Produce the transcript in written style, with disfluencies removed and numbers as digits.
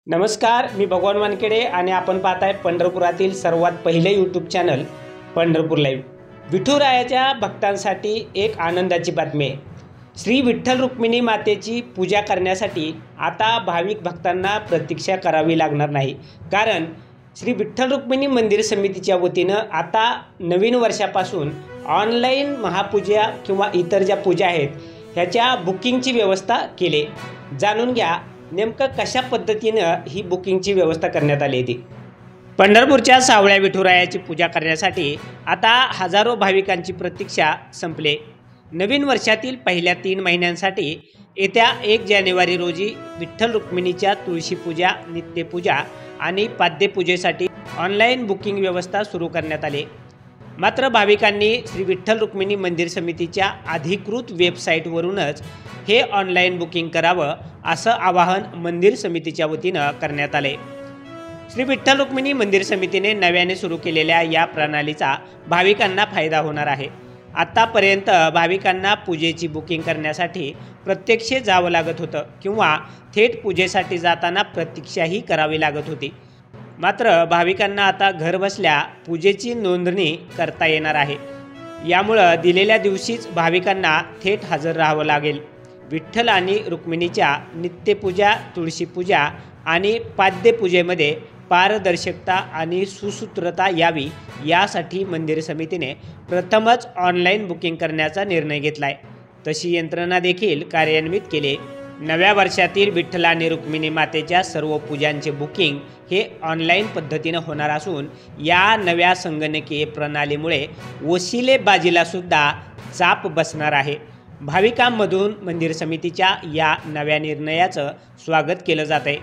नमस्कार, मी भगवान वानखेडे आणि आपण पाहताय पंढरपुरातील सर्वात पहिले यूट्यूब चॅनल पंढरपूर लाईव्ह. विठुरायाच्या भक्तांसाठी एक आनंदाची बातमी आहे. श्री विठ्ठल रुक्मिणी मातेची पूजा करण्यासाठी आता भाविक भक्तांना प्रतीक्षा करावी लागणार नाही. कारण श्री विठ्ठल रुक्मिणी मंदिर समितीच्या वतीनं आता नवीन वर्षापासून ऑनलाईन महापूजा किंवा इतर ज्या पूजा आहेत ह्याच्या बुकिंगची व्यवस्था केली. जाणून घ्या नेमकं कशा पद्धतीनं ही बुकिंगची व्यवस्था करण्यात आली होती. पंढरपूरच्या सावळ्या विठुरायाची पूजा करण्यासाठी आता हजारो भाविकांची प्रतीक्षा संपली. नवीन वर्षातील पहिल्या 3 महिन्यांसाठी येत्या 1 जानेवारी रोजी विठ्ठल रुक्मिणीच्या तुळशी पूजा, नित्यपूजा आणि पाद्यपूजेसाठी ऑनलाईन बुकिंग व्यवस्था सुरू करण्यात आली. मात्र भाविकांनी श्री विठ्ठल रुक्मिणी मंदिर समितीच्या अधिकृत वेबसाईटवरूनच हे ऑनलाईन बुकिंग करावं असं आवाहन मंदिर समितीच्या वतीनं करण्यात आले. श्री विठ्ठल रुक्मिणी मंदिर समितीने नव्याने सुरू केलेल्या या प्रणालीचा भाविकांना फायदा होणार आहे. आत्तापर्यंत भाविकांना पूजेची बुकिंग करण्यासाठी प्रत्यक्ष जावं लागत होतं किंवा थेट पूजेसाठी जाताना प्रतीक्षाही करावी लागत होती. मात्र भाविकांना आता घरबसल्या पूजेची नोंदणी करता येणार आहे. यामुळं दिलेल्या दिवशीच भाविकांना थेट हजर राहावं लागेल. विठ्ठल आणि रुक्मिणीच्या नित्यपूजा, तुळशीपूजा आणि पाद्यपूजेमध्ये पारदर्शकता आणि सुसूत्रता यावी यासाठी मंदिर समितीने प्रथमच ऑनलाईन बुकिंग करण्याचा निर्णय घेतला आहे. तशी यंत्रणा देखील कार्यान्वित केली. नव्या वर्षातील विठ्ठल आणि रुक्मिणी मातेच्या सर्व पूजांचे बुकिंग हे ऑनलाईन पद्धतीनं होणार असून या नव्या संगणकीय प्रणालीमुळे वशिलेबाजीला सुद्धा चाप बसणार आहे. भाविकांमधून मंदिर समितीच्या या नव्या निर्णयाचं स्वागत केलं जात आहे.